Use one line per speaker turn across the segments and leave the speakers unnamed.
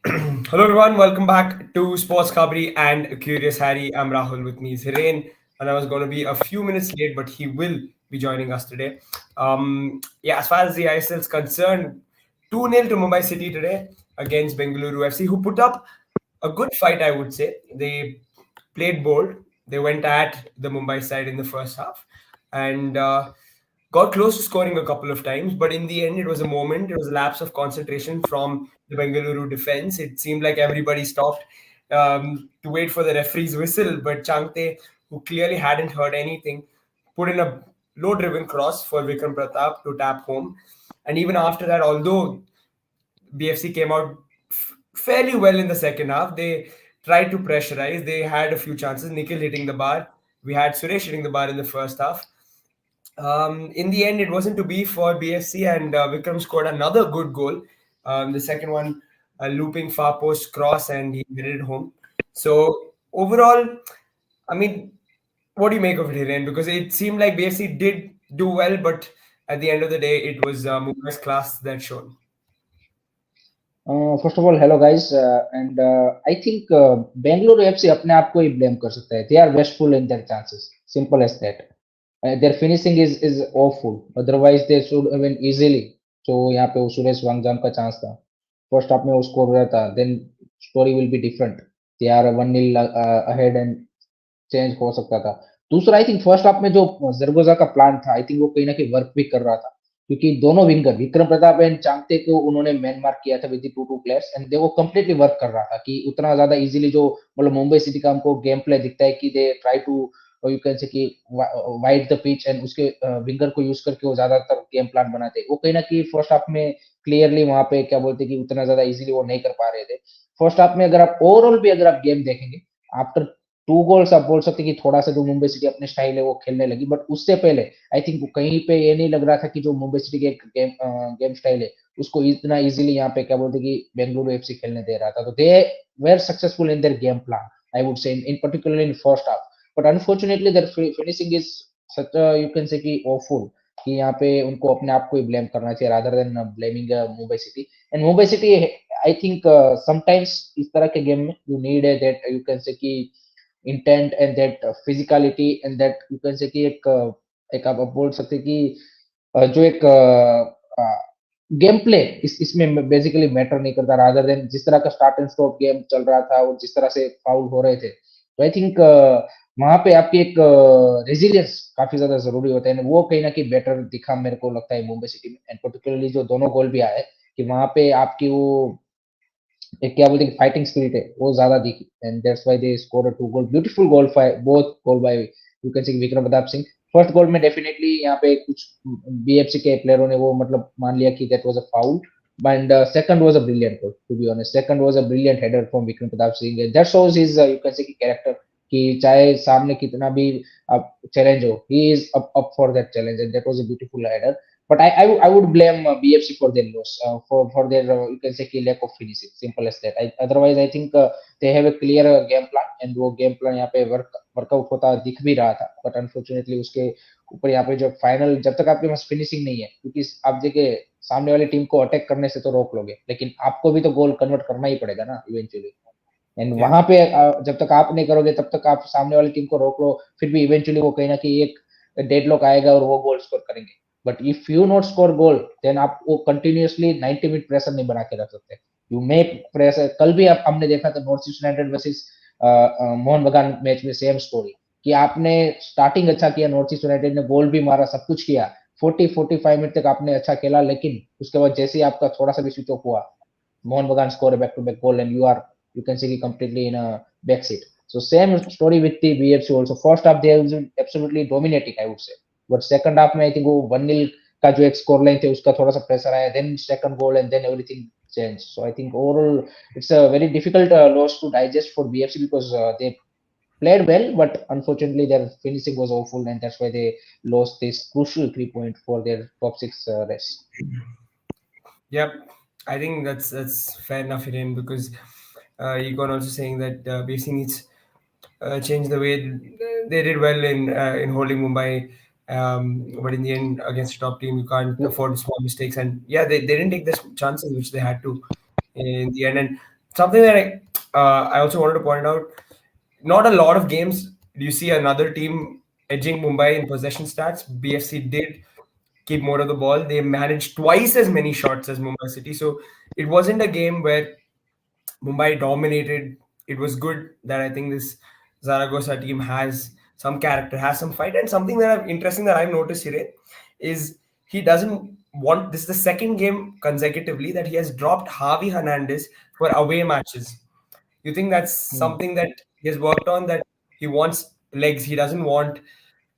Hello everyone, welcome back to Sports Kabri and Curious Harry. I'm Rahul, with me is Hiren, and I was going to be a few minutes late, but he will be joining us today. Yeah, as far as the ISL is concerned, 2-0 to Mumbai City today against Bengaluru FC, who put up a good fight, I would say. They played bold. They went at the Mumbai side in the first half and got close to scoring a couple of times. But in the end, it was a moment. It was a lapse of concentration from the Bengaluru defense. It seemed like everybody stopped to wait for the referee's whistle. But Changte, who clearly hadn't heard anything, put in a low driven cross for Vikram Pratap to tap home. And even after that, although BFC came out fairly well in the second half. They tried to pressurize. They had a few chances. Nikhil hitting the bar. We had Suresh hitting the bar in the first half. In the end, it wasn't to be for BFC, and Vikram scored another good goal. The second one, a looping far post cross, and he hit it home. So overall, I mean, what do you make of it, Hiren? Because it seemed like BFC did do well, but at the end of the day, it was Mumbai's class that shone.
First of all, hello guys, and I think Bangalore FC अपने आप को ही blame कर सकता है. They are wasteful in their chances. Simple as that. Their finishing is awful. Otherwise, they should have been easily. So यहाँ पे वो सुरेश वांगजाम का chance था. First half में वो score हो रहा था. Then story will be different. They are 1-0 ahead and change हो सकता था. दूसरा आई थिंक फर्स्ट हाफ में जो जरगोजा का प्लान था आई थिंक वो कहीं ना कहीं वर्क भी कर रहा था क्योंकि दोनों विंगर विक्रम प्रताप एंड चांगते को उन्होंने मैन मार्क किया था with two players and they वो कंप्लीटली वर्क कर रहा था कि उतना ज्यादा इजीली जो मतलब मुंबई सिटी का हमको गेम प्ले दिखता है कि they try to you can say कि वाइड द पिच एंड उसके विंगर को यूज करके वो ज्यादातर गेम प्लान बनाते हैं वो कहीं ना कहीं फर्स्ट हाफ में क्लियरली वहां पे क्या बोलते कि उतना ज्यादा इजीली वो नहीं कर पा रहे थे फर्स्ट हाफ में अगर आप ओवरऑल भी अगर आप गेम देखेंगे आफ्टर टू गोल्स आप बोल सकते कि थोड़ा सा जो मुंबई सिटी अपने स्टाइल है वो खेलने लगी बट उससे पहले आई थिंक कहीं पे ये नहीं लग रहा था कि जो मुंबई सिटी के गेम स्टाइल है उसको इतना इजीली यहाँ पे क्या बोलते कि बेंगलुरु एफसी खेलने दे रहा था तो they were successful in their game plan I would say in particular in first half but unfortunately their finishing is such you can say कि ऑफुल कि यहाँ पे उनको अपने आप को ही ब्लेम करना चाहिए rather than blaming Mumbai city and Mumbai city I think sometimes इस तरह के गेम में यू नीड है दैट यू कैन से कि intent and that physicality and that you can say कि एक आप बोल सकते हैं कि जो एक गेम प्ले इसमें बेसिकली मैटर नहीं करता रादर देन जिस तरह का स्टार्ट एंड स्टॉप गेम चल रहा था और जिस तरह से फाउल हो रहे थे तो आई थिंक वहां पे आपकी एक रेजिलियंस काफी ज्यादा जरूरी होता है वो कहीं ना कहीं बेटर दिखा मेरे को लगता है मुंबई सिटी में एंड पर्टिकुलरली जो दोनों गोल भी आए कि वहां पे आपकी वो एक क्या बोलते हैं फाइटिंग स्पिरिट है वो ज्यादा दिखी and that's why they score a two goal beautiful goal both goal by you can say Vikram Pratap Singh first goal में डेफिनेटली यहाँ पे कुछ बीएफसी के प्लेयरों ने वो मतलब मान लिया कि that was a foul and second was a brilliant goal to be honest second was a brilliant header from Vikram Pratap Singh that shows his you can say character कि चाहे सामने कितना भी चैलेंज हो he is up for that challenge and that was a beautiful header but I would blame BFC for their loss for their you can say lack of finishing simple as that otherwise I think they have a clear game plan and वो game plan यहाँ पे workout होता दिख भी रहा था but unfortunately उसके ऊपर यहाँ पे जो फाइनल जब तक आपके पास फिनिशिंग नहीं है क्योंकि आप देखिए सामने वाली टीम को अटैक करने से तो रोक लोगे लेकिन आपको भी तो गोल कन्वर्ट करना ही पड़ेगा ना इवेंचुअली एंड
Yeah.
वहां पे जब तक आप नहीं करोगे तब तक आप सामने वाली टीम को रोक लो फिर भी इवेंचुअली वो कहीं ना कहीं एक डेडलॉक आएगा और वो गोल स्कोर करेंगे but if you not score goal then आप वो कंटिन्यूअसली 90 मिनट प्रेशर नहीं बना के रख सकते यू मे प्रेशर कल भी आप हमने देखा था north east United versus Mohan बगान मैच में सेम स्टोरी कि आपने स्टार्टिंग अच्छा किया नॉर्थ ईस्ट यूनाइटेड ने गोल भी मारा सब कुछ किया 40-45 मिनट तक आपने अच्छा खेला लेकिन उसके बाद जैसे ही आपका थोड़ा सा भी स्विच ऑफ हुआ Mohan Bagan score a back-to-back goal, and you can see completely in a backseat. So same story with the BFC also. First half they have been absolutely dominating, I would say. But second half में I think वो 1-0 का जो एक score line थे उसका थोड़ा सा pressure आया, then second goal and then everything changed. So I think overall it's a very difficult loss to digest for BFC because they played well, but unfortunately their finishing was awful, and that's why they lost this crucial 3 point for their top six race.
Yep, I think that's fair enough, Hiren, because Egon also saying that BC needs change the way they did well in holding Mumbai, but in the end against a top team you can't afford small mistakes, and yeah, they didn't take the chances which they had to in the end. And something that I also wanted to point out. Not a lot of games do you see another team edging Mumbai in possession stats. BFC did keep more of the ball. They managed twice as many shots as Mumbai City. So it wasn't a game where Mumbai dominated. It was good that I think this Zaragoza team has some character, has some fight, and something that interesting that I've noticed here is he doesn't want. This is the second game consecutively that he has dropped Javi Hernandez for away matches. You think that's
Hmm.
something that he has worked on? That he wants legs. He doesn't want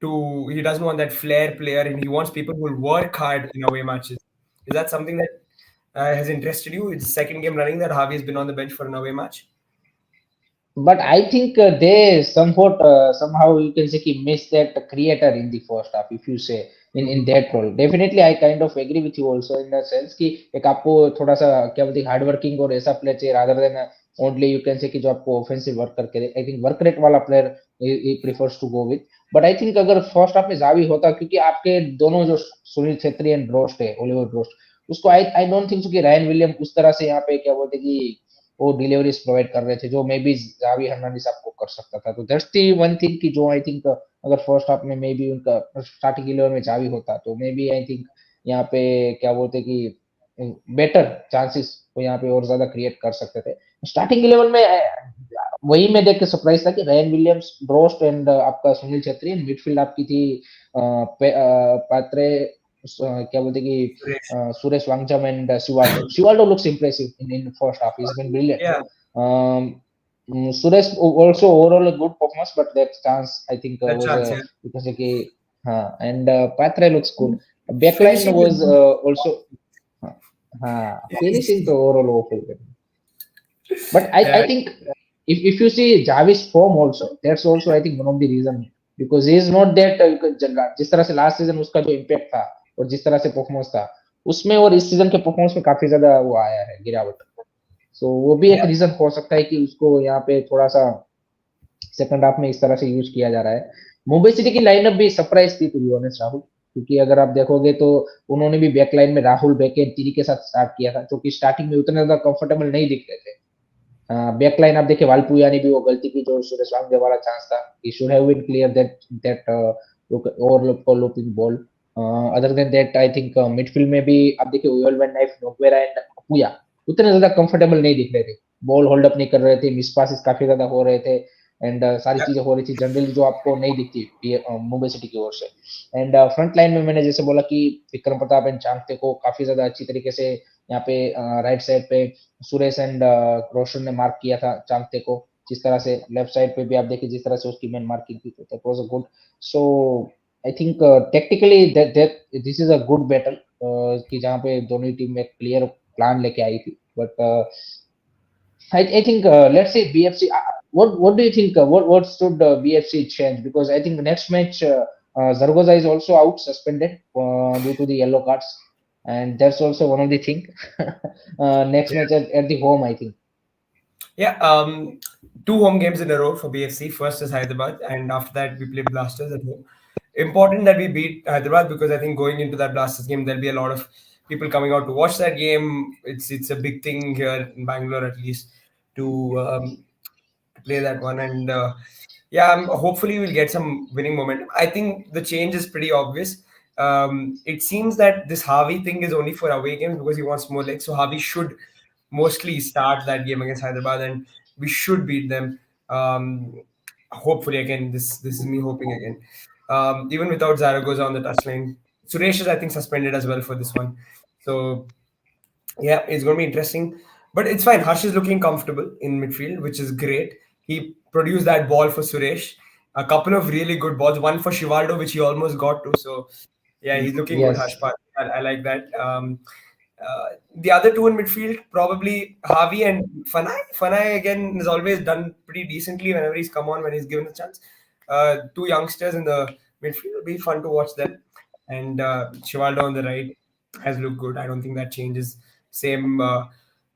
to. He doesn't want that flair player, and he wants people who will work hard in away matches. Is that something that has interested you? It's the second game running that Javi has been on the bench for an away match.
But I think they somewhat somehow you can say कि miss that creator in the first half if you say in
Mhm.
that role. Definitely I kind of agree with you also in the sense कि एक आपको थोड़ा सा क्या बोलते हैं hard working और ऐसा प्लेयर चाहिए rather than only you can say कि जो आपको ऑफेंसिव वर्क करके दे. I think वर्क रेट वाला player he prefers to go with. But I think अगर फर्स्ट हाफ में जावी होता क्योंकि आपके दोनों जो सुनील छेत्री एंड ब्रोस्ट है ओलिवर ब्रोस्ट उसको आई डोंट थिंक सो कि रायन विलियम उस तरह से यहाँ पे क्या बोलते हैं कि वो डिलीवरीज प्रोवाइड कर रहे थे जो मे बी जावी हर्नांडिस आपको कर सकता था तो दैट्स दी वन थिंग कि जो आई थिंक अगर फर्स्ट हाफ में मे बी उनका स्टार्टिंग 11 में जावी होता तो मे बी आई थिंक यहाँ पे क्या बोलते कि बेटर चांसेस वो यहाँ पे और ज्यादा क्रिएट कर सकते थे स्टार्टिंग 11 में वही मैं देख के सरप्राइज था कि रैन विलियम्स ब्रोस्ट एंड आपका सुनील छेत्री मिडफील्ड आपकी थी पात्रे क्या बोलते कि
Suresh.
Suresh Wangcham and Sivaldo. Sivaldo looks impressive in first half. He's been brilliant.
Yeah,
Um, Suresh also overall a good performance, but that chance I think
that
was
chance. Yeah,
because and Patre looks good. Backline
finishing is
was
good.
also
Yes.
finishing the overall awful. But I
Yeah,
think if you see Javis form also, that's also I think one of the reason because he is not that जिस तरह से last season उसका जो impact था और जिस तरह से परफॉर्मेंस था उसमें और इस सीजन के परफॉर्मेंस में काफी ज्यादा वो आया है गिरावट सो वो भी एक
yeah,
रीजन हो सकता है कि उसको यहाँ पे थोड़ा सा सेकंड हाफ में इस तरह से यूज किया जा रहा है मुंबई सिटी की लाइनअप भी सरप्राइज थी टू बी ऑनेस्ट राहुल क्योंकि अगर आप देखोगे तो उन्होंने भी बैक लाइन में राहुल बेके तिरी के साथ स्टार्ट किया था जो कि स्टार्टिंग में उतने ज्यादा कंफर्टेबल नहीं दिख रहे थे बैक लाइन आप देखिए वालपुया ने भी वो गलती की जो सूर्य स्वामी वाला चांस था he should have been clear that overlapping ball other than that I think midfield में भी आप देखिए Yoell van Nieff Noguera and Apuia उतने ज्यादा कंफर्टेबल नहीं दिख रहे थे बॉल होल्ड अप नहीं कर रहे थे मिस पासेस काफी ज्यादा हो रहे थे एंड सारी
yeah,
चीजें हो रही थी जनरली जो आपको नहीं दिखती मुंबई सिटी की ओर से एंड फ्रंट लाइन में मैंने जैसे बोला कि विक्रम प्रताप एंड चांगते को काफी ज्यादा अच्छी तरीके से यहाँ पे राइट साइड पे सुरेश एंड रोशन ने मार्क किया था चांगते को जिस तरह से लेफ्ट साइड पे भी आप देखिए जिस तरह से उसकी मैन मार्किंग थी तो that was a good so I think technically that this is a good battle कि जहाँ पे दोनों ही टीम एक क्लियर प्लान लेके आई थी but I think let's say BFC. What do you think? What should BFC change? Because I think the next match Zaragoza is also out suspended due to the yellow cards, and that's also one of the thing. Next match at the home, I think.
yeah. Two home games in a row for BFC. First is Hyderabad, and after that we play Blasters at home. Important that we beat Hyderabad because I think going into that Blasters game there'll be a lot of people coming out to watch that game. It's a big thing here in Bangalore at least to play that one. And yeah, hopefully we'll get some winning momentum. I think the change is pretty obvious. It seems that this Harvey thing is only for away games because he wants more legs. So Harvey should mostly start that game against Hyderabad, and we should beat them. Um, Hopefully again. This is me hoping again. Even without Zaragoza on the touchline, Suresh is I think suspended as well for this one. So yeah, it's going to be interesting. But it's fine. Harsh is looking comfortable in midfield, which is great. He produced that ball for Suresh. A couple of really good balls. One for Shivaldo, which he almost got to. So yeah, he's looking good,
Yes.
Harsh. I like that. The other two in midfield, probably Harvey and Fanai. Fanai again has always done pretty decently whenever he's come on when he's given a chance. Two youngsters in the midfield will be fun to watch them. And Shivaldo on the right has looked good. I don't think that changes. Same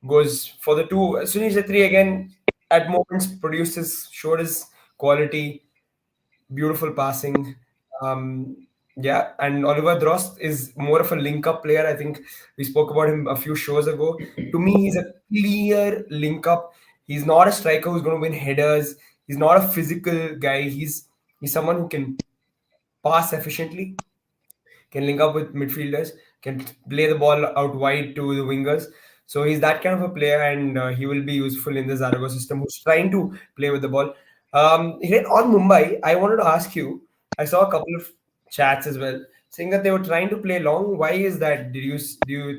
goes for the two. Sunil Chetri again at moments showed his quality, beautiful passing. Um, Yeah, and Oliver Drost is more of a link-up player. I think we spoke about him a few shows ago. To me, he's a clear link-up. He's not a striker who's going to win headers. He's not a physical guy. He's someone who can pass efficiently, can link up with midfielders, can play the ball out wide to the wingers. So he's that kind of a player, and he will be useful in the Zaragoza system, who's trying to play with the ball. Here on Mumbai, I wanted to ask you. I saw a couple of chats as well saying that they were trying to play long. Why is that? Do you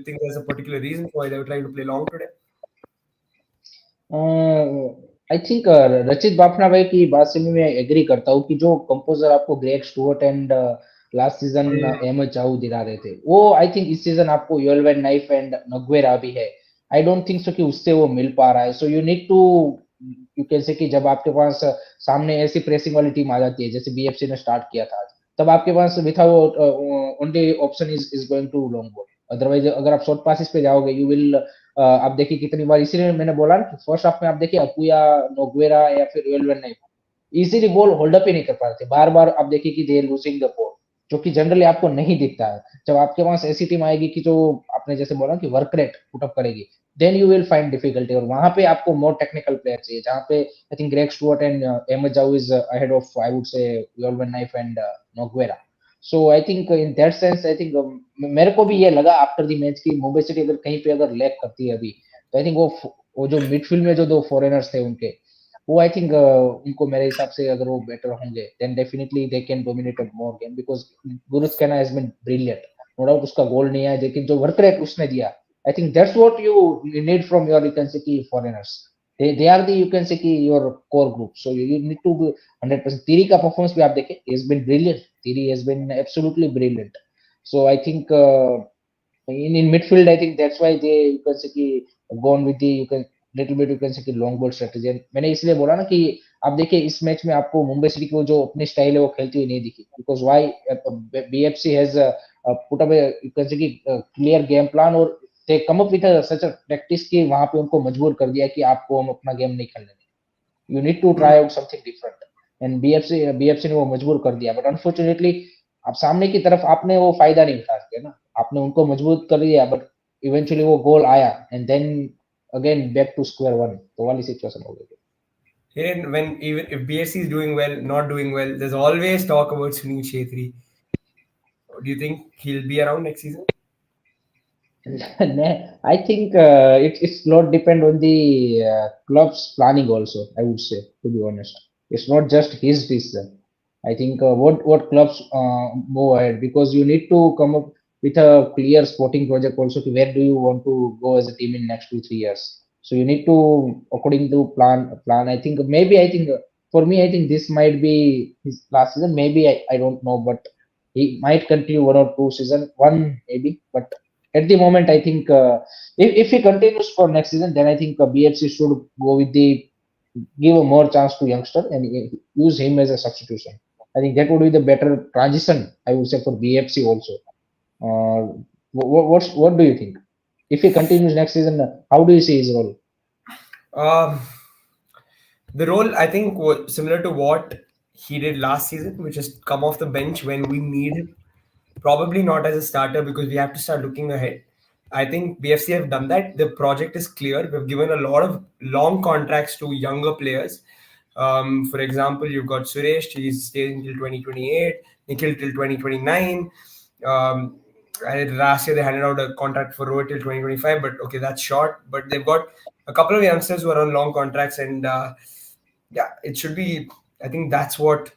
think there's a particular reason why they were trying to play long today?
I think रचित बाफना भाई की बात से भी मैं agree करता हूँ कि जो कंपोजर आपको Greg Stuart and last season
Hmm.
एम चाऊ दिला रहे थे वो आई थिंक इस सीजन आपको योलवेन नाइफ एंड नगवेरा भी है आई डोंट थिंक सो कि उससे वो मिल पा रहा है so you need to you can say कि जब आपके पास सामने ऐसी प्रेसिंग वाली टीम आ जाती है जैसे बीएफसी ने स्टार्ट किया था तब आपके पास without only option is going to long ball otherwise अगर आप शॉर्ट पासिस पे जाओगे यू विल आप देखिए कितनी बार इसीलिए मैंने बोला ना फर्स्ट हाफ में आप देखिए अपुया नोगवेरा या फिर Yoell van Nieff easily ball hold up ही नहीं कर पा रहे थे बार बार आप देखिए कि दे लूजिंग द बॉल जो कि जनरली आपको नहीं दिखता है जब आपके पास ऐसी टीम आएगी कि जो आपने जैसे बोला कि वर्क रेट पुटअप करेगी then you will find difficulty और वहां पे आपको मोर टेक्निकल प्लेयर चाहिए जहां पे I think Greg Stuart and MS Jahouh is ahead of I would say Yoell van Nieff and Noguera so I think in that sense I think मेरे को भी ये लगा आफ्टर द मैच की Mumbai city अगर कहीं पे अगर लैक करती है अभी तो आई थिंक वो जो मिडफील्ड में जो दो फॉरेनर्स थे उनके वो आई थिंक उनको मेरे हिसाब से अगर वो बेटर होंगे then definitely they can dominate more game because गुरुज कैना has been brilliant no doubt उसका गोल नहीं है लेकिन जो वर्क रेट उसने दिया I think that's what you need from your you can से की foreigners they are the you can say ki your core group so you need to be 100% Tiri का performance भी आप देखें he has been brilliant Tiri has been absolutely brilliant so I think in midfield, I think that's why they you can say कि gone with the you can little bit you can say कि long ball strategy. And मैंने इसलिए बोला ना कि आप देखिए इस मैच में आपको मुंबई सिटी की वो जो अपनी स्टाइल है वो खेलती हुई नहीं दिखी because why BFC has put up a you can say कि clear game plan और they come up with a, such a practice कि वहां पे उनको मजबूर कर दिया कि आपको हम अपना गेम नहीं खेलने देंगे you need to try out something different and BFC ने वो मजबूर कर दिया but unfortunately अब सामने की तरफ आपने वो फायदा नहीं उठा सके ना आपने उनको मजबूत कर दिया बट इवेंचुअली वो गोल आया and then again back to square one तो वाली सिचुएशन हो गई
Here, when even if BSC is doing well, not doing well, there's always talk about Sunil Chetri. Do you think he'll be around next season?
I think it's not depend on the club's planning also. I would say, to be honest, it's not just his decision. I think what clubs move ahead because you need to come up with a clear sporting project also. To where do you want to go as a team in next 2 3 years? So you need to according to plan. I think maybe I think for me I think this might be his last season. Maybe I don't know, but he might continue 1 or 2 season, one maybe, but at the moment, I think if he continues for next season, then I think BFC should go with the give a more chance to youngster and use him as a substitution. I think that would be the better transition. I would say for BFC also. What do you think? If he continues next season, how do you see his role?
Um, the role I think was similar to what he did last season, which is come off the bench when we need him. Probably not as a starter because we have to start looking ahead. I think BFC have done that. The project is clear. We've given a lot of long contracts to younger players. For example, you've got Suresh, he's staying till 2028, Nikhil till 2029. Um, and last year they handed out a contract for Rohit till 2025, but okay, that's short. But they've got a couple of youngsters who are on long contracts, and yeah, it should be. I think that's what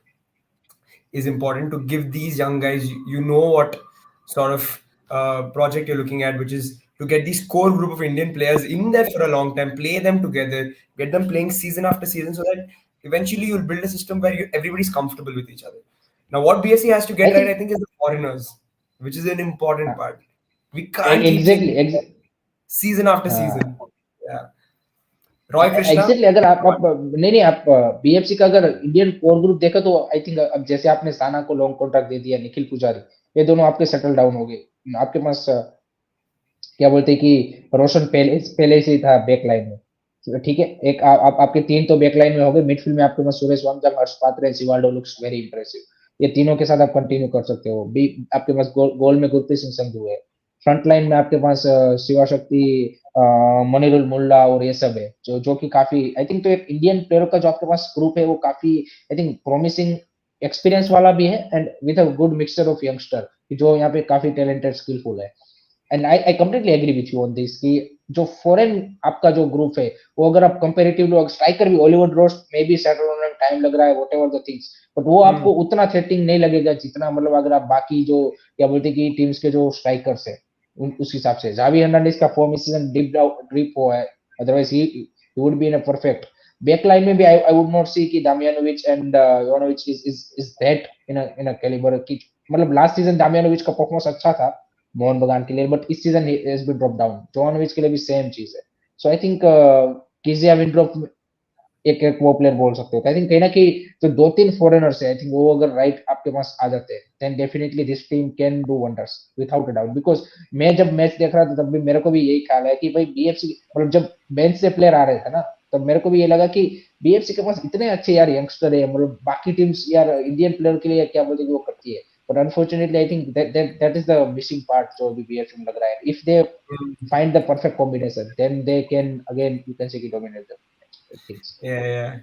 is important to give these young guys. You know what sort of project you're looking at, which is to get these core group of Indian players in there for a long time, play them together, get them playing season after season, so that eventually you'll build a system where everybody's comfortable with each other. Now, what BSC has to
I
get right, I
think
think, is the foreigners, which is an important
uh,
part. We can't keep seeing
exactly,
season after
uh,
season. Yeah. Roy Krishna.
Exactly अगर आप नहीं नहीं आप BFC का अगर Indian core group देखा तो I think अब जैसे आपने साना को लॉन्ग कॉन्ट्रैक्ट दे दिया निखिल पुजारी ये दोनों आपके सेटल डाउन हो गए आपके पास क्या बोलते हैं कि रोशन पहले पहले से ही था बैक लाइन में तो ठीक है आपके तीन तो बैक लाइन में हो गए मिडफील्ड में आपके पास सुरेश वांगजाम हर्ष पात्रे शिवाल्डो लुक्स वेरी इंप्रेसिव ये तीनों के साथ आप कंटिन्यू कर सकते हो। बी आपके पास गोल में गुरप्रीत सिंह संधू है, फ्रंट लाइन में आपके पास शिवा शक्ति, मनिरुल मुल्ला और ये सब है, जो कि काफी आई थिंक, तो एक इंडियन प्लेयर का जो आपके पास ग्रुप है वो काफी आई थिंक प्रॉमिसिंग एक्सपीरियंस वाला भी है, and with a good mixture of youngster जो यहाँ पे काफी टैलेंटेड स्किलफुल है। And I completely agree with you on this कि जो फॉरेन आपका जो ग्रुप है वो अगर आप कंपेरेटिवली, स्ट्राइकर भी ओलिवर रोस्ट में भी सेटल होने में टाइम लग रहा है, what ever the things, but वो आपको उतना थ्रेटनिंग नहीं लगेगा जितना मतलब अगर आप बाकी जो क्या बोलते कि टीम्स के जो स्ट्राइकर्स है उस हिसाब से। जावी हर्नांडिस का फॉर्म इस सीजन डिप हुआ है, otherwise he would be in a perfect back line में भी। आई वुड नॉट सी कि दामियानोविच एंड योनोविच is that in a calibre की, मतलब लास्ट सीजन दामियानोविच का परफॉर्मेंस अच्छा था मोहन बगान के लिए, बट इस season has been drop down. Jovanovic के लिए भी सेम चीज है। सो आई थिंक किजिया विंड्रॉप एक एक वो प्लेयर बोल सकते हो। आई थिंक कहीं ना कहीं जो दो तीन फॉरेनर्स है, आई थिंक वो अगर राइट आपके पास आ जाते हैं then definitely this team can do wonders without a doubt. Because मैं जब मैच देख रहा था तब भी मेरे को भी यही ख्याल है कि भाई बीएफसी, मतलब जब बेंच से प्लेयर आ रहे थे ना, तब मेरे को भी ये लगा कि बीएफसी के पास इतने अच्छे यार यंगस्टर है, मतलब बाकी टीम्स यार इंडियन प्लेयर के लिए क्या बोलते हैं कि वो करती है, but unfortunately I think that is the missing part जो अभी बीएफसी में लग रहा है। If they find the perfect combination, then they can again you can say dominate the things.
Yeah.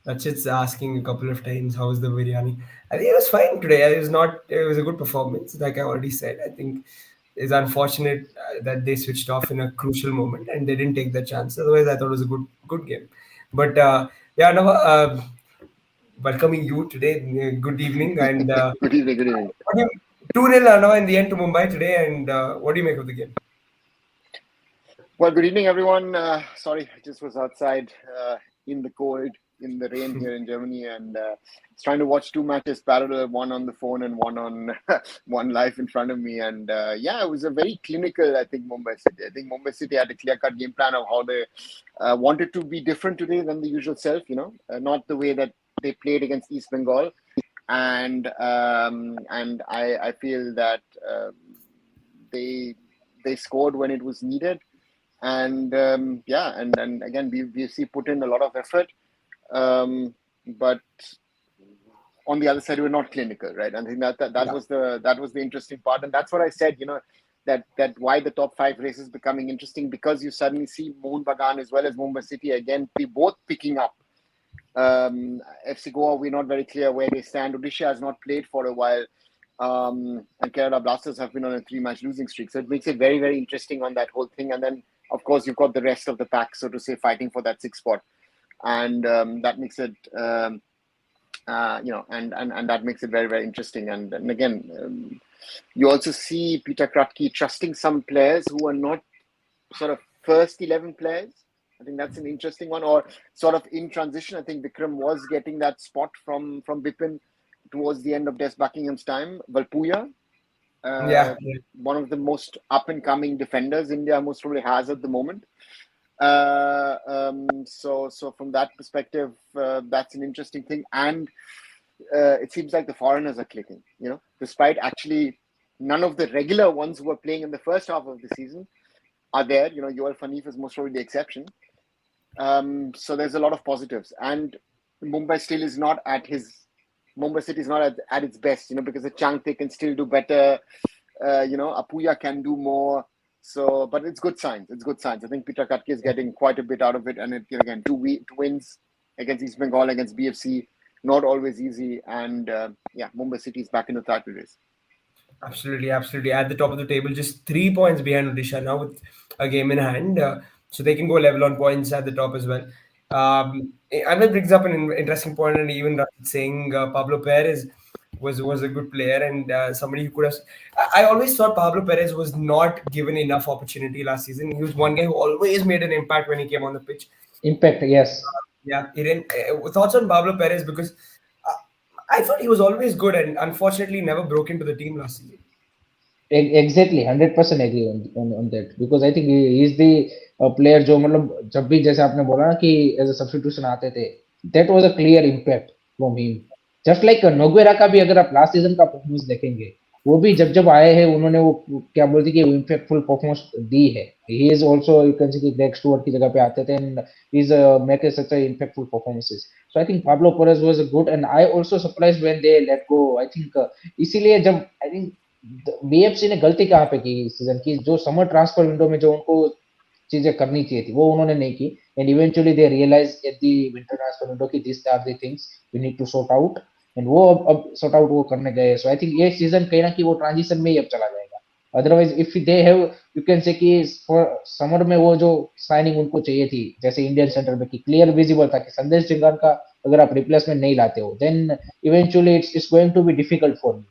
Rachit's asking a couple of times, how's the biryani? I think it was fine today. It was not. It was a good performance, like I already said. I think it's unfortunate that they switched off in a crucial moment and they didn't take the chance. Otherwise, I thought it was a good game. But yeah, no. Welcoming you today. Good evening, and
Good evening, good evening.
what do you, 2-0 Nava in the end to Mumbai today. And what do you make of the game?
Well, good evening, everyone. Sorry, I just was outside in the cold, in the rain here in Germany, and was trying to watch two matches parallel, one on the phone and one on one live in front of me. And yeah, it was a very clinical, I think, Mumbai City. I think Mumbai City had a clear-cut game plan of how they wanted to be different today than the usual self, not the way that they played against East Bengal. And I feel that they scored when it was needed. And yeah, and again, BFC put in a lot of effort, but on the other side, we were not clinical, right? I think that was the interesting part, and that's what I said. That why the top 5 races becoming interesting, because you suddenly see Mohun Bagan as well as Mumbai City again be both picking up. FC Goa, we're not very clear where they stand. Odisha has not played for a while. And Kerala Blasters have been on a 3-match losing streak, so it makes it very, very interesting on that whole thing. And then, of course, you've got the rest of the pack, so to say, fighting for that 6th spot, and that makes it, and that makes it very, very interesting. And again, you also see Peter Kratky trusting some players who are not sort of first 11 players. I think that's an interesting one, or sort of in transition. I think Vikram was getting that spot from Bipin towards the end of Des Buckingham's time. Valpuya, one of the most up-and-coming defenders India most probably has at the moment. So from that perspective, that's an interesting thing. And it seems like the foreigners are clicking, despite actually none of the regular ones who were playing in the first half of the season are there. Yoel Fanif is most probably the exception. So there's a lot of positives. And Mumbai still is not at Mumbai City is not at its best, because the Changte can still do better. Apuya can do more. So, but it's good signs. It's good signs. I think Peter Kratky is getting quite a bit out of it. And again, two wins against East Bengal, against BFC, not always easy. And yeah, Mumbai City is back in the title race.
Absolutely. At the top of the table, just 3 points behind Odisha now with a game in hand. So they can go level on points at the top as well. And that brings up an interesting point, and even saying Pablo Perez was a good player and somebody who could have. I always thought Pablo Perez was not given enough opportunity last season. He was one guy who always made an impact when he came on the pitch.
Impact, yes.
Yeah, thoughts on Pablo Perez, because I thought he was always good and unfortunately never broke into the team last season.
Exactly, 100% agree on that, because I think he is the player जो मतलब जब भी जैसे आपने बोला ना कि as a substitution आते थे, that was a clear impact from him. Just like Noguera का भी अगर आप लास्ट सीजन का परफॉर्मेंस देखेंगे, वो भी जब जब आए हैं उन्होंने वो क्या बोलते हैं कि इम्पैक्टफुल परफॉर्मेंस दी है. He is also you can say कि ग्रेग स्टुअर्ट की जगह पे आते थे and he is make such impactful performances. So I think Pablo Perez was good and I also surprised when they let go. I think इसीलिए जब I think BFC ने गलती कहाँ पे की इस सीजन की, जो समर ट्रांसफर विंडो में जो उनको चीजें करनी चाहिए थी वो उन्होंने नहीं की. And eventually they realise at the winter transfer window की this are the things we need to sort out. And वो अब सॉर्ट आउट वो करने गए. सो आई थिंक ये सीजन कहीं ना कि वो ट्रांजिशन में ही अब चला जाएगा. Otherwise if they have you can say कि फॉर समर में वो जो साइनिंग उनको चाहिए थी जैसे इंडियन सेंटर में की क्लियर विजिबल था कि संदेश जिंगान का अगर आप रिप्लेसमेंट नहीं लाते हो then eventually it's going to be difficult for you.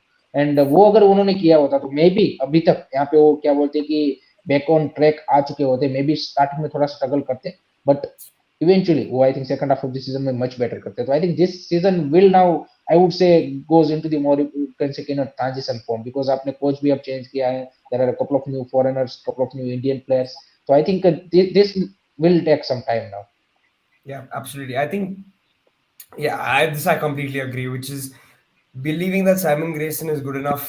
And वो अगर उन्होंने किया होता तो मे बी अभी तक यहाँ पे वो क्या बोलते हैं कि बैक ऑन ट्रैक आ चुके होते. मे बी स्टार्टिंग में थोड़ा स्ट्रगल करते बट इवेंचुअली वो I think second half of the season में मच बेटर करते. तो I think this season will now I would say goes into the more you can say in a transition form because आपने coach भी अब change किया है. There are a couple of new foreigners, couple of new Indian players. So I think this will take some time now.
Yeah, absolutely. I think, yeah, I completely agree. Which is believing that Simon Grayson is good enough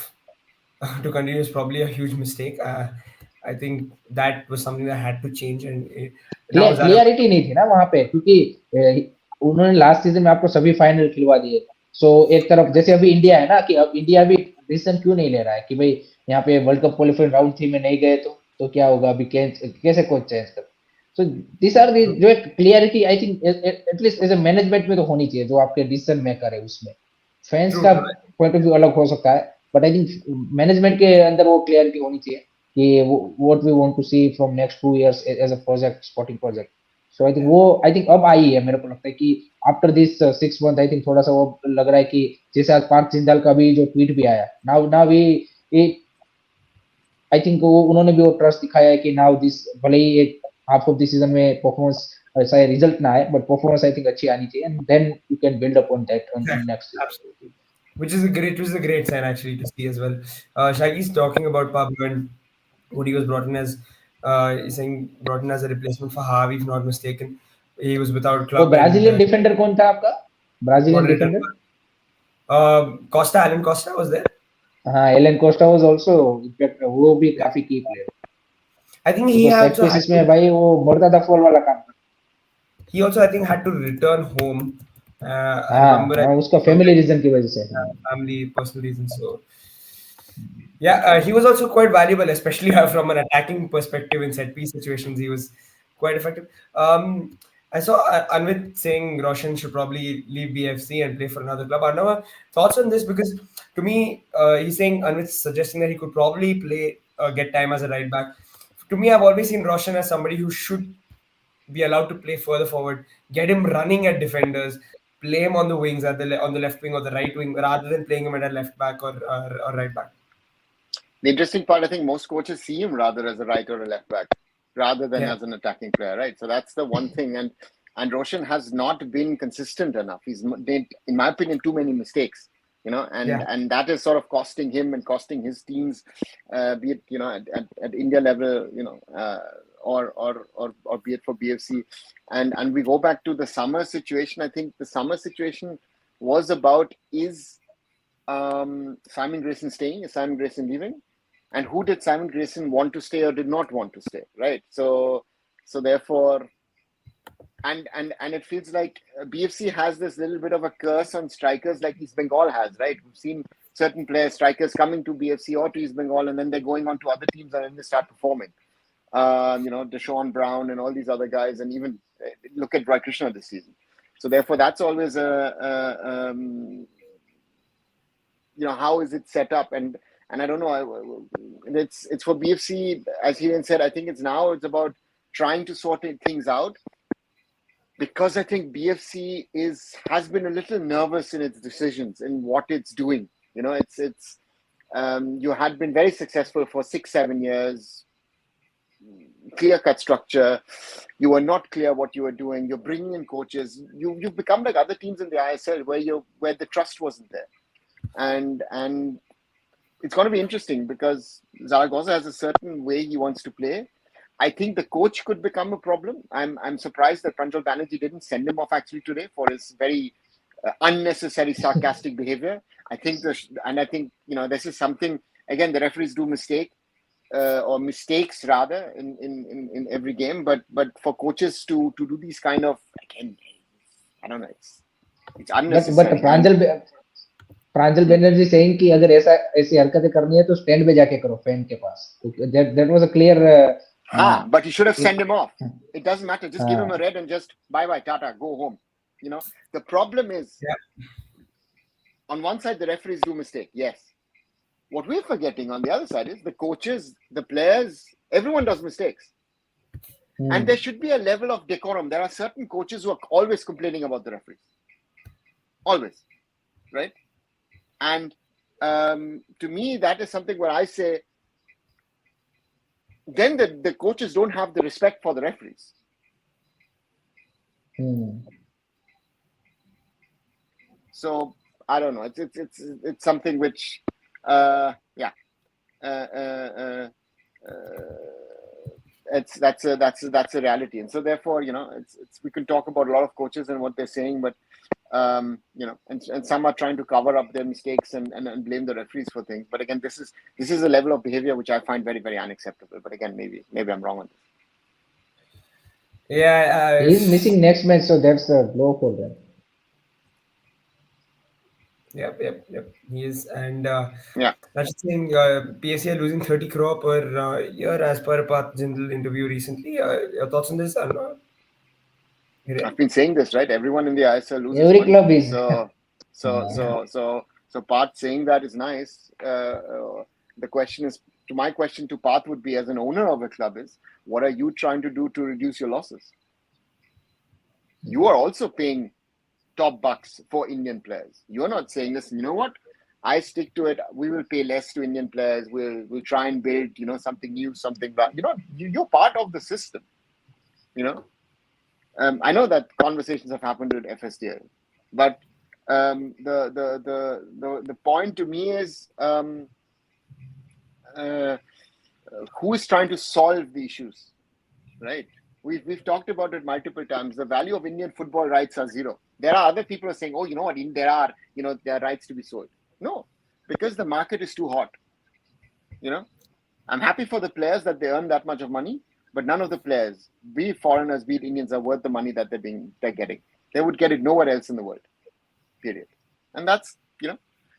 to continue is probably a huge mistake. I think that was something that had to change, and now Zara.
Clarity नहीं थी ना वहां पे क्योंकि उन्होंने last season में आपको सभी फाइनल खिलवा दिए. सो एक तरफ जैसे अभी इंडिया है ना कि अब इंडिया भी डिसीजन क्यों नहीं ले रहा है कि भाई यहाँ पे वर्ल्ड कप क्वालिफाइंग राउंड 3 में नहीं गए तो क्या होगा अभी कैसे कोच चेंज कर. सो दिस आर जो एक clarity I think at least as a management में तो होनी चाहिए जो आपके डिसीजन मेकर है उसमें. फैंस
True,
का
true.
पॉइंट ऑफ व्यू अलग हो सकता है बट आई थिंक मैनेजमेंट के अंदर वो क्लियरिटी होनी चाहिए कि what we want to see from next 2 years as a project sporting project. So I think वो आई थिंक अब आई है. मेरे को लगता है कि after this 6 month I think थोड़ा सा वो लग रहा है कि जैसे आज पार्थ जिंदाल का भी जो ट्वीट भी आया now now we I think वो उन्होंने भी वो ट्रस्ट दिखाया है कि नाउ दिस भले ही एक हाफ ऑफ दिस सीजन में परफॉर्मेंस ऐसा रिजल्ट ना आए बट परफॉर्मेंस आई थिंक अच्छी आनी चाहिए and then you can build upon that on next season.
Absolutely. Which is a great sign actually to see as well. Shaggy's talking about Pablo and what he was brought in as. He's saying brought in as a replacement for Harvey, if not mistaken. He was without
वो
club and
Brazilian defender कौन था आपका Brazilian
moderator.
Defender.
Costa, Alan Costa was there.
हाँ Alan Costa was also in fact वो भी
Yeah.
काफी की player
I think he
because
had
set
also had
pieces
to,
में भाई वो मरदा था फॉल वाला काम.
he also I think had to return home. I
हाँ
remember I
हाँ
think
उसका
for
फैमिली
like
रीजन की वजह से.
family personal reasons. So yeah, he was also quite valuable, especially from an attacking perspective in set piece situations. He was quite effective. I saw Anvit saying Roshan should probably leave BFC and play for another club. Arnav, thoughts on this? Because to me, he's saying Anvit's suggesting that he could probably play, get time as a right back. To me, I've always seen Roshan as somebody who should be allowed to play further forward, get him running at defenders, play him on the wings at on the left wing or the right wing, rather than playing him at a left back or right back.
The interesting part, I think most coaches see him rather as a right or a left back, rather than
Yeah.
as an attacking player, right? So that's the one thing. And Roshan has not been consistent enough. He's made, in my opinion, too many mistakes, and that is sort of costing him and costing his teams, be it at India level, or be it for BFC. And we go back to the summer situation. I think the summer situation was about is Simon Grayson staying? Is Simon Grayson leaving? And who did Simon Grayson want to stay or did not want to stay? Right. So therefore, and it feels like BFC has this little bit of a curse on strikers, like East Bengal has. Right. We've seen certain players, strikers coming to BFC or to East Bengal, and then they're going on to other teams and then they start performing. Deshaun Brown and all these other guys, and even look at Roy Krishna this season. So therefore, that's always how is it set up? And I don't know. It's for BFC, as he said. I think it's about trying to sort things out, because I think BFC has been a little nervous in its decisions in what it's doing. You had been very successful for 6-7 years. Clear-cut structure. You were not clear what you were doing. You're bringing in coaches. You've become like other teams in the ISL where the trust wasn't there. And it's going to be interesting because Zaragoza has a certain way he wants to play. I think the coach could become a problem. I'm surprised that Pranjal Banerjee didn't send him off actually today for his very unnecessary sarcastic behavior. I think this is something again, the referees do or mistakes rather in every game. But for coaches to do these kind of, again, I don't know, it's
but
unnecessary.
Pranjal Banerjee saying कि अगर ऐसी हरकतें करनी है तो stand पे जाके करो फैन के पास. That was a clear.
But you should have sent him off. It doesn't matter. Just give him a red and just bye, tata, go home. The problem is, on one side, the referees do mistake. Yes. What we're forgetting on the other side is the coaches, the players, everyone does mistakes. And there should be a level of decorum. There are certain coaches who are always complaining about the referees. Always. Right? And to me, that is something where I say, then the coaches don't have the respect for the referees. So I don't know. It's something which, that's a reality. And so therefore, we can talk about a lot of coaches and what they're saying, but and some are trying to cover up their mistakes and blame the referees for things. But again, this is a level of behavior which I find very, very unacceptable. But again, maybe I'm wrong on this.
Yeah,
he's missing next match, so that's a blow for them.
Yep. He is, and
Yeah,
that's the thing. PSC are losing 30 crore per year as per Path General interview recently. Your thoughts on this? No?
I've been saying this, right? Everyone in the ISL loses
Every
money.
club is.
So Path saying that is nice. The question is, my question to Path would be, as an owner of a club, is what are you trying to do to reduce your losses? You are also paying top bucks for Indian players. You're not saying, listen, you know what? I stick to it. We will pay less to Indian players. We'll try and build, something new, something back. You're part of the system. I know that conversations have happened with FSDL, but the point to me is, who is trying to solve the issues, right? We've talked about it multiple times. The value of Indian football rights are zero. There are other people who are saying, oh, you know what, there are rights to be sold. No, because the market is too hot. I'm happy for the players that they earn that much of money, but none of the players, be it foreigners, be it Indians, are worth the money that they're getting. They would get it nowhere else in the world. Period. And that's,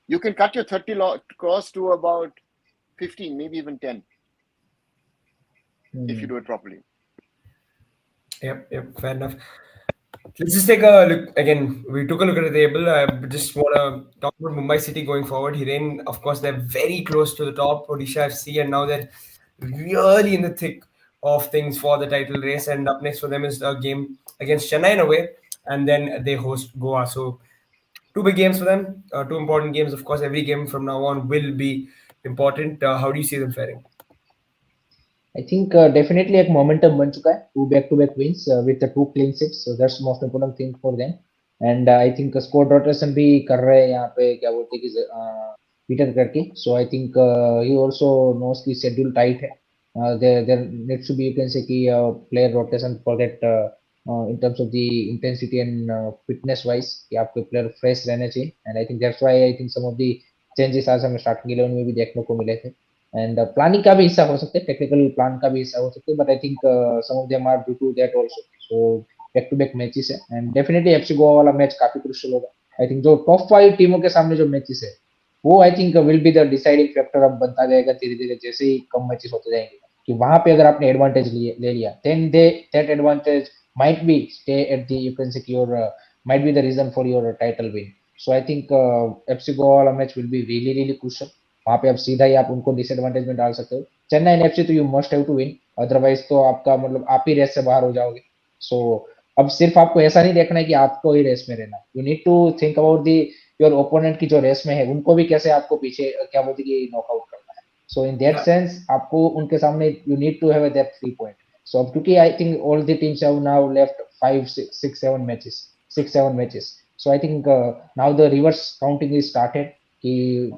you can cut your 30 crores to about 15, maybe even 10, if you do it properly.
Yep, fair enough. Let's just take a look again. We took a look at the table. I just want to talk about Mumbai City going forward. Hiren, of course, they're very close to the top, Odisha FC, and now they're really in the thick of things for the title race. And up next for them is a game against Chennai in a way, and then they host Goa. So two big games for them, two important games. Of course, every game from now on will be important. How do you see them faring?
I think definitely एक momentum बन चुका है, 2 back-to-back wins with the 2 clean sheets, so that's the most important thing for them. And I think squad rotation भी कर रहे हैं यहाँ पे, क्या बोलते हैं कि पीटर करके. So I think he also knows कि schedule tight है. There needs to be, you can say कि player rotation for that in terms of the intensity and fitness wise कि आपके player fresh रहने चाहिए. And I think that's why I think some of the changes आज हमें starting 11 में भी देखने को मिले थे. And planning का भी हिस्सा हो सकते हैं, टेक्निकल प्लान का भी हिस्सा हो सकते हैं, but I think some of them are due to that also. So back to back matches है, एंड डेफिनेटली एफसी गोवा वाला मैच काफी क्रूशियल होगा. आई थिंक जो टॉप 5 टीमों के सामने जो मैचेस है वो I think will be the deciding factor. अब बनता जाएगा धीरे धीरे जैसे ही कम मैचेस होते जाएंगे कि वहां पे अगर आपने एडवांटेज ले लिया, then that advantage might be stay at the, you can say your might be the reason for your title win. So I think FC Goa वाला match will be really crucial. वहां पे आप सीधा ही आप उनको डिसएडवांटेज में डाल सकते हो. चेन्नई एंड एफसी तो you must have to win, otherwise तो आपका मतलब आप ही रेस से बाहर हो जाओगे. सो अब सिर्फ आपको ऐसा नहीं देखना है कि आपको ही रेस में रहना, you need to think about the your opponent की जो रेस में है उनको भी कैसे आपको पीछे क्या बोलते हैं नॉकआउट करना है. सो इन दैट सेंस आपको उनके सामने you need to have that 3 point. So अब क्योंकि I think all the teams have now left 6-7 matches. So I think now the reverse counting is started.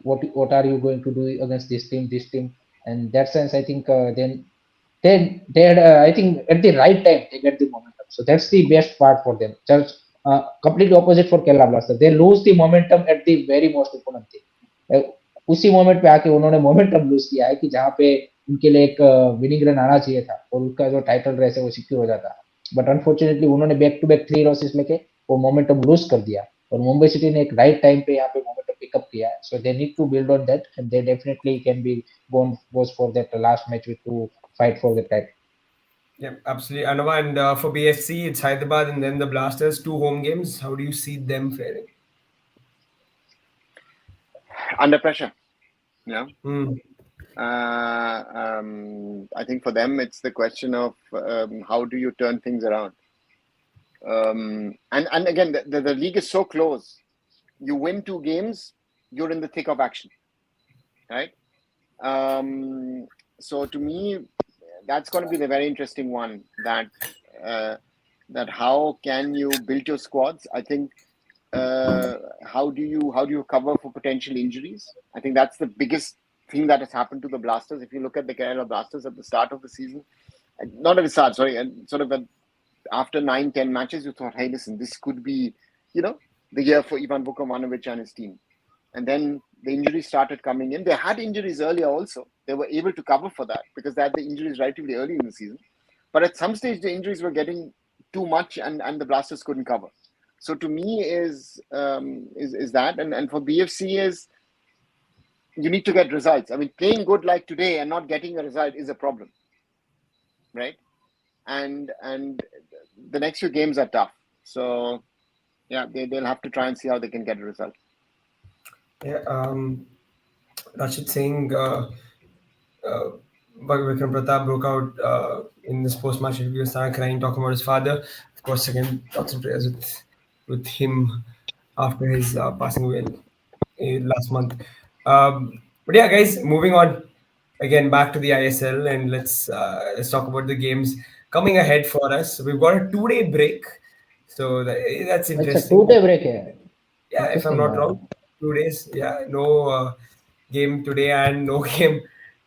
What are you going to do against this team? And that sense, I think then they had, I think at the right time they get the momentum. So that's the best part for them. Just completely opposite for Kerala Blasters. They lose the momentum at the very most important thing. उसी moment पे आके उन्होंने momentum loose किया है कि जहाँ पे उनके लिए एक विनिंग रन आना चाहिए था और उसका जो टाइटल रेस है वो सिक्योर हो जाता। बट अनफॉर्चुनेटली उन्होंने बैक टू बैक 3 लॉसेस लेके वो मोमेंटम लूज कर दिया और मुंबई सिटी ने एक राइट टाइम पे यहाँ पे मोमेंटम पिकअप किया है। So they need to build on that and they definitely can be goes for that last match with to fight for the title.
Yeah, absolutely. Anova, and for BFC, it's Hyderabad and then the Blasters, 2 home games. How do you see them faring?
Under pressure. Yeah.
Hmm.
I think for them, it's the question of how do you turn things around. And again, the league is so close. You win 2 games, you're in the thick of action, right? So to me, that's going to be the very interesting one. That how can you build your squads? I think how do you cover for potential injuries? I think that's the biggest thing that has happened to the Blasters. If you look at the Kerala Blasters at the start of the season, not at the start, sorry, and sort of after 9-10 matches, you thought, hey, listen, this could be, the year for Ivan Vukomanovic and his team. And then the injuries started coming in. They had injuries earlier also. They were able to cover for that because they had the injuries relatively early in the season. But at some stage, the injuries were getting too much, and the Blasters couldn't cover. So to me is that, and for BFC is you need to get results. I mean, playing good like today and not getting a result is a problem, right? And the next few games are tough. So yeah, they'll have to try and see how they can get a result.
Yeah, Rashid Singh, Vikram Pratap broke out in this post-match interview, started crying, talking about his father. Of course, again, thoughts and prayers with him after his passing away last month. But yeah, guys, moving on again back to the ISL, and let's talk about the games coming ahead for us. We've got a 2-day break, so that's
It's a
interesting.
2 day break here.
Yeah, if I'm
Interesting.
not wrong, 2 days. Yeah, no game today and no game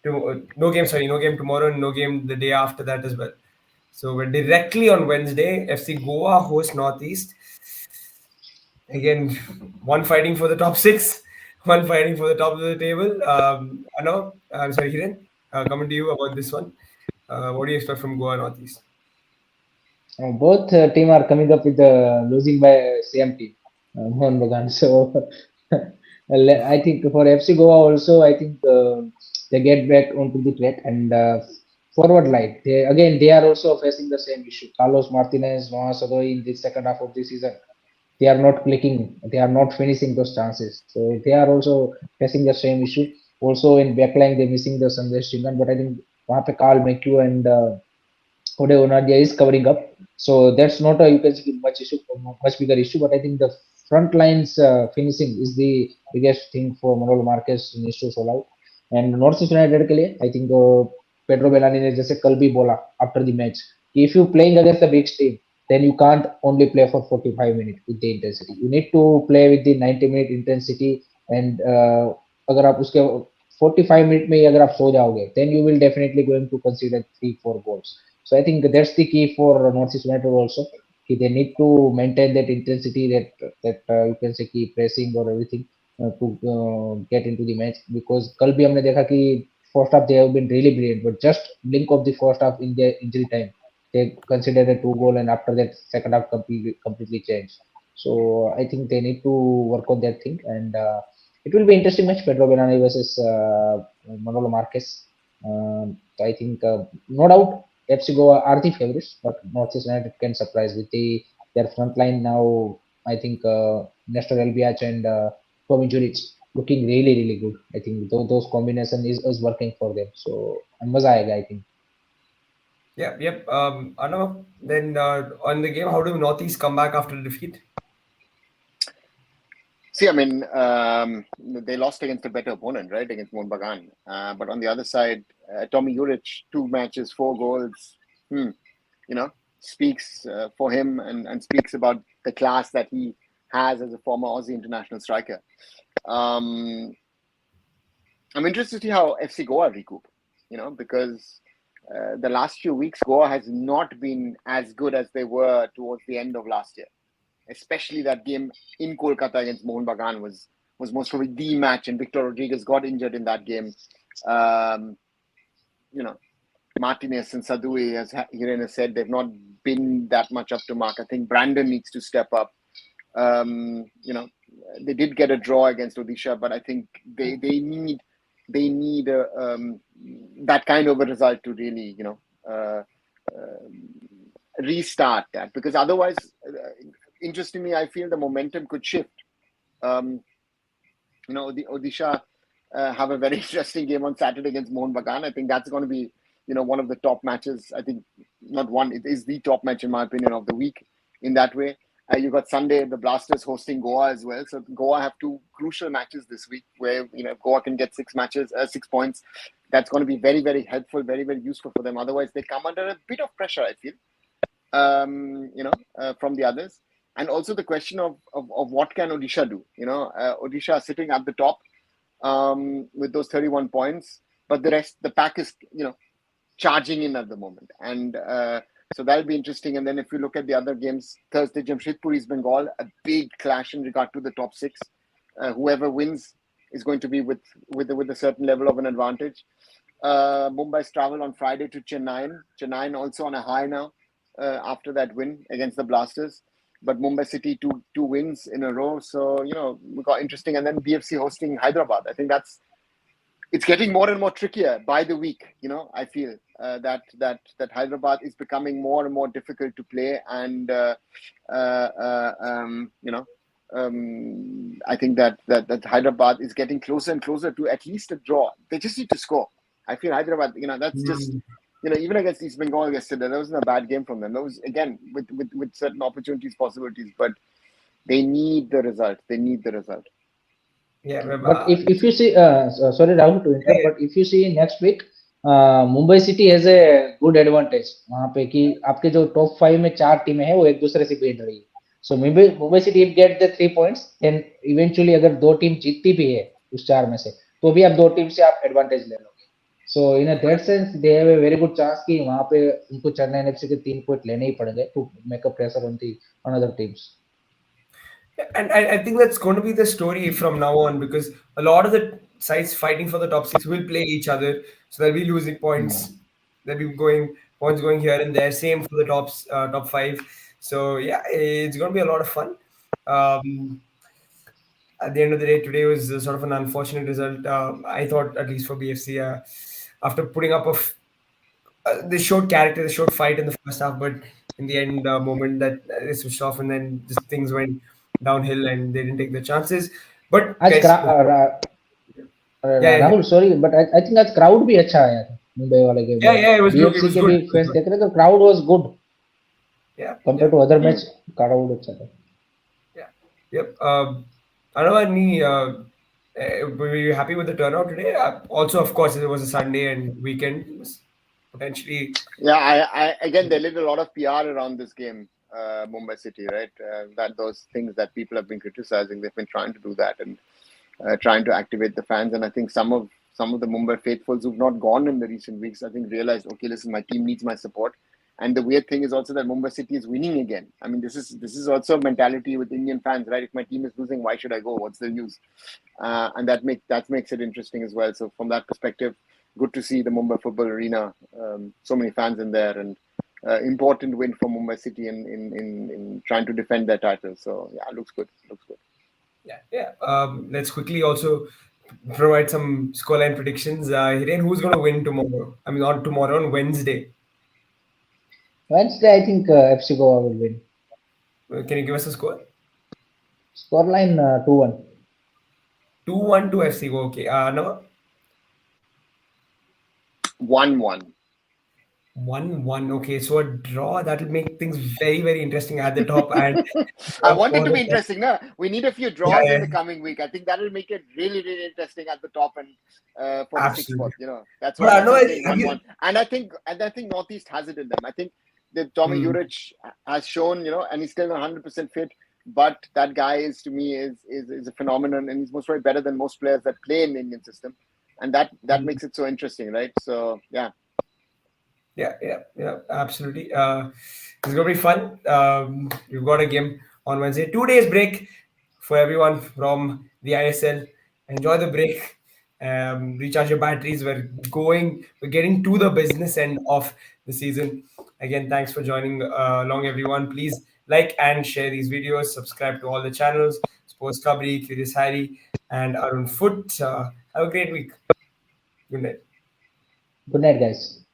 no game. Sorry, no game tomorrow and no game the day after that as well. So we're directly on Wednesday. FC Goa host Northeast. Again, one fighting for the top six, one fighting for the top of the table. I know. I'm sorry, Hiren. Coming to you about this one. What do you expect from Goa Northeast?
Both team are coming up with losing by same team, Mohan Bagan. So I think for FC Goa also, I think they get back onto the track and forward line. They are also facing the same issue. Carlos Martinez, Noah Sadoi in the second half of the season, they are not clicking. They are not finishing those chances. So they are also facing the same issue. Also in backline, they're missing the Sanjay Shingan, but I think वहाँ पे Carl McHugh and Ode Onadia is covering up. So that's not a you can see much bigger issue. But I think the front lines finishing is the biggest thing for Manolo Marquez needs to solve out. And North East United के लिए I think Pedro Belani ने जैसे कल भी बोला after the match कि if you playing against the big team then you can't only play for 45 minutes with the intensity. You need to play with the 90-minute intensity and अगर आप उसके 45 minute में ही अगर आप सो जाओगे then you will definitely going to consider 3-4 goals. So I think that's the key for Northeast United also. They need to maintain that intensity, that you can say keep pressing or everything to get into the match. Because कल भी हमने देखा कि first half they have been really brilliant, but just blink of the first half in their injury time, they considered a 2 goal, and after that second half completely changed. So I think they need to work on that thing, and it will be interesting match Pedro Benani versus Manolo Marquez. I think no doubt FC Goa are the favorites, but Northeast United can surprise with their front line now. I think Nestor Elbiach and Tommy Juric looking really good. I think those combination is working for them. So मजा आएगा I think.
Yep. Anna, then on the game, how do Northeast come back after the defeat?
See, I mean, they lost against a better opponent, right? Against Mohun Bagan. But on the other side, Tommy Juric, 2 matches, 4 goals. Speaks for him and speaks about the class that he has as a former Aussie international striker. I'm interested to see how FC Goa recoup, because the last few weeks, Goa has not been as good as they were towards the end of last year. Especially that game in Kolkata against Mohun Bagan was was most probably the match, and Victor Rodriguez got injured in that game. Um, you know, Martinez and Sadui, as Hiren has said, they've not been that much up to mark. I think Brandon needs to step up. You know, they did get a draw against Odisha, but I think they need that kind of a result to really, you know, restart that, because otherwise, interestingly, I feel the momentum could shift. You know, the Odisha have a very interesting game on Saturday against Mohun Bagan. I think that's going to be, you know, one of the top matches. I think not one, it is the top match in my opinion of the week in that way. You got Sunday, the Blasters hosting Goa as well. So Goa have two crucial matches this week where, you know, Goa can get 6 points. That's going to be very, very helpful, very, very useful for them. Otherwise, they come under a bit of pressure, I feel, you know, from the others. And also the question of what can Odisha do? You know, Odisha sitting at the top with those 31 points, but the rest, the pack is, you know, charging in at the moment. And so that'll be interesting. And then if you look at the other games, Thursday, Jamshedpur East Bengal, a big clash in regard to the top 6. Whoever wins is going to be with a certain level of an advantage. Mumbai's travel on Friday to Chennai. Chennai also on a high now after that win against the Blasters. But Mumbai City, two wins in a row. So, you know, we got interesting. And then BFC hosting Hyderabad. I think it's getting more and more trickier by the week. You know, I feel that Hyderabad is becoming more and more difficult to play. And, you know, I think that Hyderabad is getting closer and closer to at least a draw. They just need to score. I feel Hyderabad, you know, that's just... You know, even against East Bengal yesterday, that wasn't a bad game from them. That was, again, with certain opportunities, possibilities, but they need the result. They need the result.
Yeah,
But if you see, sorry Rahul to interrupt, but if you see next week, Mumbai city has a good advantage वहां पे कि आपके जो top 5 में 4 टीमें हैं वो एक दूसरे से भिड़ रही है. So Mumbai City if get the 3 points then eventually अगर 2 टीम जीतती भी है उस 4 में से तो भी आप 2 टीम से आप एडवांटेज ले लोगे. So in that sense they have a very good chance कि वहां पे उनको चेन्नई एफसी के 3 पॉइंट लेने ही पड़ेंगे to make a pressure on the another teams.
And I think that's going to be the story from now on, because a lot of the sides fighting for the top 6 will play each other. So they'll be losing points. They'll be going points going here and there. Same for the top 5. So yeah, it's going to be a lot of fun. At the end of the day, today was sort of an unfortunate result. I thought, at least for BFC, after putting up they showed character, they showed fight in the first half, but in the end, moment that they switched off, and then just things went downhill, and they didn't take the chances. But
आज
guys, yeah,
Rahul sorry but I think आज crowd भी अच्छा आया था मुंबई वाले game में.
it was good. It
BFC
was
के
good.
भी फैंस देख रहे तो crowd was good.
Yeah,
compare to other match crowd अच्छा था.
yeah, yep. I don't know, any. Were you happy with the turnout today? Also, of course, it was a Sunday and weekend. It was potentially.
Yeah, I again, they did a lot of PR around this game, Mumbai City, right? That those things that people have been criticizing, they've been trying to do that and trying to activate the fans. And I think some of the Mumbai faithfuls who've not gone in the recent weeks, I think realized, okay, listen, my team needs my support. And the weird thing is also that Mumbai City is winning again. I mean, this is also a mentality with Indian fans, right? If my team is losing, why should I go? What's the use? And that makes it interesting as well. So from that perspective, good to see the Mumbai Football Arena, so many fans in there, and important win for Mumbai City in trying to defend their title. So yeah, looks good.
Yeah. Let's quickly also provide some scoreline predictions. Hiren, who's going to win tomorrow? I mean, not tomorrow, on Wednesday.
Wednesday, I think FC Goa will win.
Can you give us a score?
Scoreline 2-1.
2-1 to FC Goa. Okay. No.
1-1.
1-1. Okay, so a draw, that'll make things very, very interesting at the top. And
I want it to be interesting. No? We need a few draws in the coming week. I think that'll make it really, really interesting at the top and for the 6th spot. You know, that's why I'm saying 1-1. And I think Northeast has it in them. I think that Tommy Juric has shown, you know, and he's still not 100% fit. But that guy is, to me, is a phenomenon, and he's most probably better than most players that play in the Indian system, and that makes it so interesting, right? So yeah,
absolutely. It's gonna be fun. We've got a game on Wednesday. 2 days break for everyone from the ISL. Enjoy the break. Recharge your batteries. We're getting to the business end of the season. Again, thanks for joining along, everyone. Please like and share these videos. Subscribe to all the channels: Sports Kabri, Curious Harry, and Arun Foot. Have a great week. Good night.
Good night, guys.